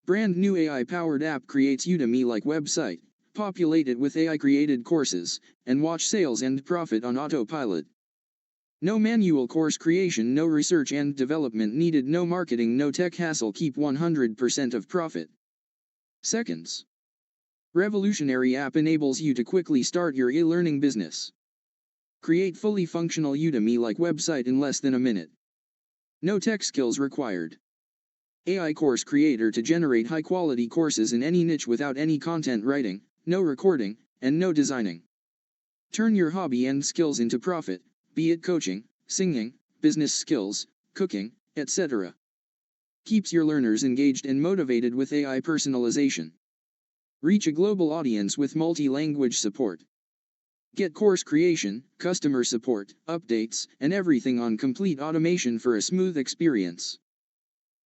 Brand new AI-powered app creates Udemy-like website, populate it with AI-created courses, and watch sales and profit on autopilot. No manual course creation, no research and development needed, no marketing, no tech hassle, keep 100% of profit. Seconds. Revolutionary app enables you to quickly start your e-learning business. Create fully functional Udemy-like website in less than a minute. No tech skills required. AI course creator to generate high-quality courses in any niche without any content writing, no recording, and no designing. Turn your hobby and skills into profit, be it coaching, singing, business skills, cooking, etc. Keeps your learners engaged and motivated with AI personalization. Reach a global audience with multi-language support. Get course creation, customer support, updates, and everything on complete automation for a smooth experience.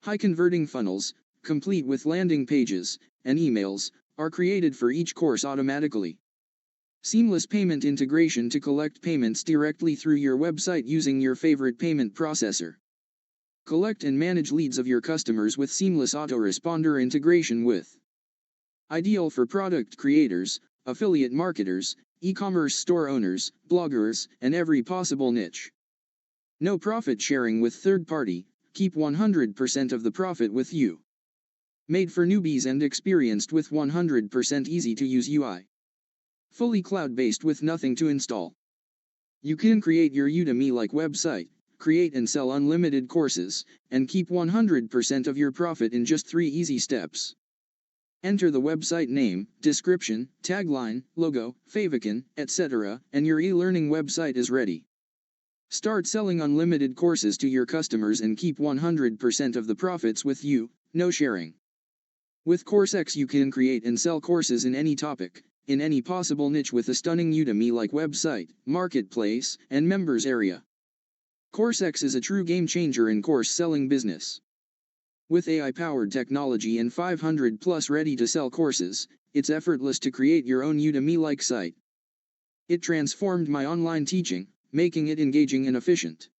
High-converting funnels, complete with landing pages and emails, are created for each course automatically. Seamless payment integration to collect payments directly through your website using your favorite payment processor. Collect and manage leads of your customers with seamless autoresponder integration with. Ideal for product creators, affiliate marketers, e-commerce store owners, bloggers, and every possible niche. No profit sharing with third party, keep 100% of the profit with you. Made for newbies and experienced with 100% easy to use UI. Fully cloud-based with nothing to install. You can create your Udemy-like website, create and sell unlimited courses, and keep 100% of your profit in just 3 easy steps. Enter the website name, description, tagline, logo, favicon, etc., and your e-learning website is ready. Start selling unlimited courses to your customers and keep 100% of the profits with you, no sharing. With CourseX you can create and sell courses in any topic, in any possible niche with a stunning Udemy-like website, marketplace, and members area. CourseX is a true game changer in course selling business. With AI-powered technology and 500+ ready-to-sell courses, it's effortless to create your own Udemy-like site. It transformed my online teaching, making it engaging and efficient.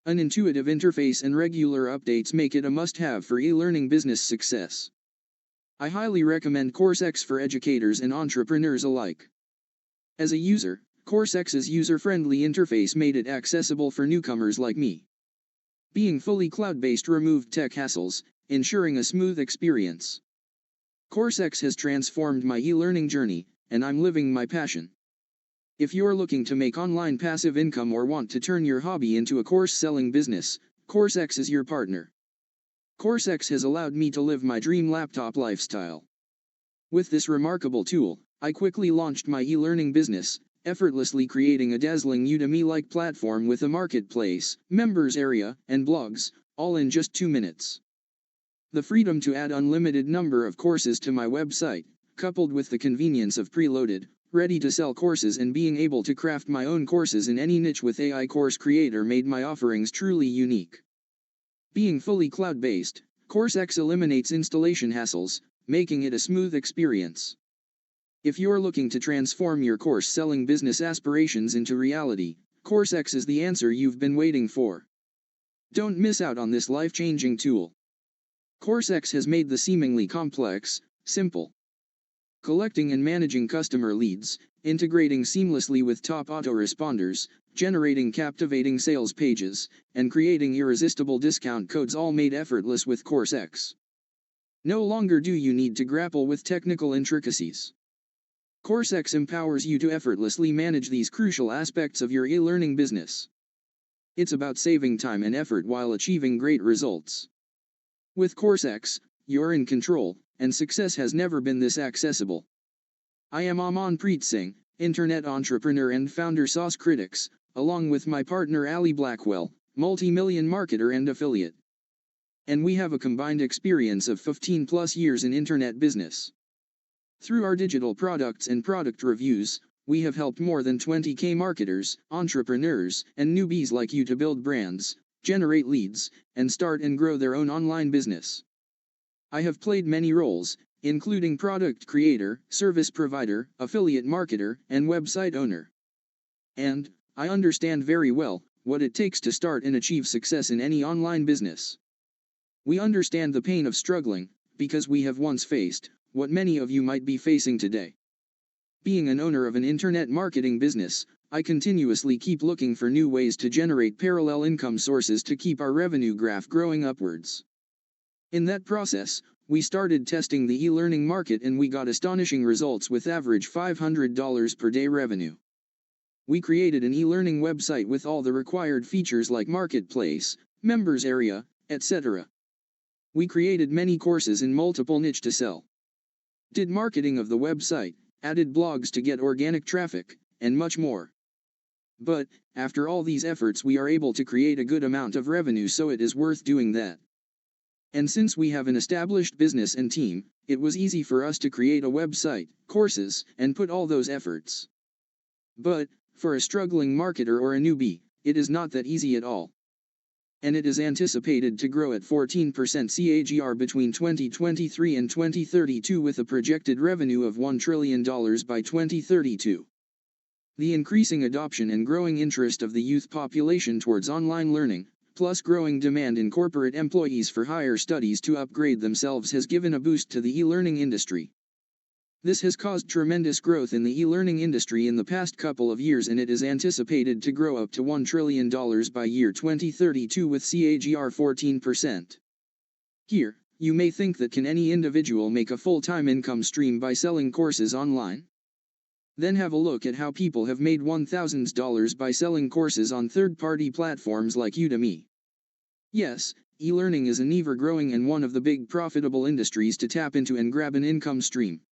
An intuitive interface and regular updates make it a must-have for e-learning business success. I highly recommend CourseX for educators and entrepreneurs alike. As a user, CourseX's user-friendly interface made it accessible for newcomers like me. Being fully cloud-based removed tech hassles, ensuring a smooth experience. CourseX has transformed my e-learning journey, and I'm living my passion. If you're looking to make online passive income or want to turn your hobby into a course-selling business, CourseX is your partner. CourseX has allowed me to live my dream laptop lifestyle. With this remarkable tool, I quickly launched my e-learning business, effortlessly creating a dazzling Udemy-like platform with a marketplace, members area, and blogs, all in just 2 minutes. The freedom to add unlimited number of courses to my website, coupled with the convenience of preloaded, ready-to-sell courses and being able to craft my own courses in any niche with AI Course Creator made my offerings truly unique. Being fully cloud-based, CourseX eliminates installation hassles, making it a smooth experience. If you're looking to transform your course-selling business aspirations into reality, CourseX is the answer you've been waiting for. Don't miss out on this life-changing tool. CourseX has made the seemingly complex, simple. Collecting and managing customer leads, integrating seamlessly with top autoresponders, generating captivating sales pages, and creating irresistible discount codes all made effortless with CourseX. No longer do you need to grapple with technical intricacies. CourseX empowers you to effortlessly manage these crucial aspects of your e-learning business. It's about saving time and effort while achieving great results. With CourseX, you're in control, and success has never been this accessible. I am Amanpreet Singh, internet entrepreneur and founder Sauce Critics, along with my partner Ali Blackwell, multi-million marketer and affiliate. And we have a combined experience of 15+ years in internet business. Through our digital products and product reviews, we have helped more than 20,000 marketers, entrepreneurs, and newbies like you to build brands, generate leads, and start and grow their own online business. I have played many roles, including product creator, service provider, affiliate marketer, and website owner. And I understand very well what it takes to start and achieve success in any online business. We understand the pain of struggling, because we have once faced what many of you might be facing today. Being an owner of an internet marketing business, I continuously keep looking for new ways to generate parallel income sources to keep our revenue graph growing upwards. In that process, we started testing the e-learning market and we got astonishing results with average $500 per day revenue. We created an e-learning website with all the required features like marketplace, members area, etc. We created many courses in multiple niche to sell. Did marketing of the website, added blogs to get organic traffic, and much more. But, after all these efforts we are able to create a good amount of revenue, so it is worth doing that. And since we have an established business and team, it was easy for us to create a website, courses, and put all those efforts. But, for a struggling marketer or a newbie, it is not that easy at all. And it is anticipated to grow at 14% CAGR between 2023 and 2032 with a projected revenue of $1 trillion by 2032. The increasing adoption and growing interest of the youth population towards online learning, plus growing demand in corporate employees for higher studies to upgrade themselves has given a boost to the e-learning industry. This has caused tremendous growth in the e-learning industry in the past couple of years, and it is anticipated to grow up to $1 trillion by year 2032 with CAGR 14%. Here, you may think that can any individual make a full-time income stream by selling courses online? Then have a look at how people have made $1,000s by selling courses on third-party platforms like Udemy. Yes, e-learning is an ever-growing and one of the big profitable industries to tap into and grab an income stream.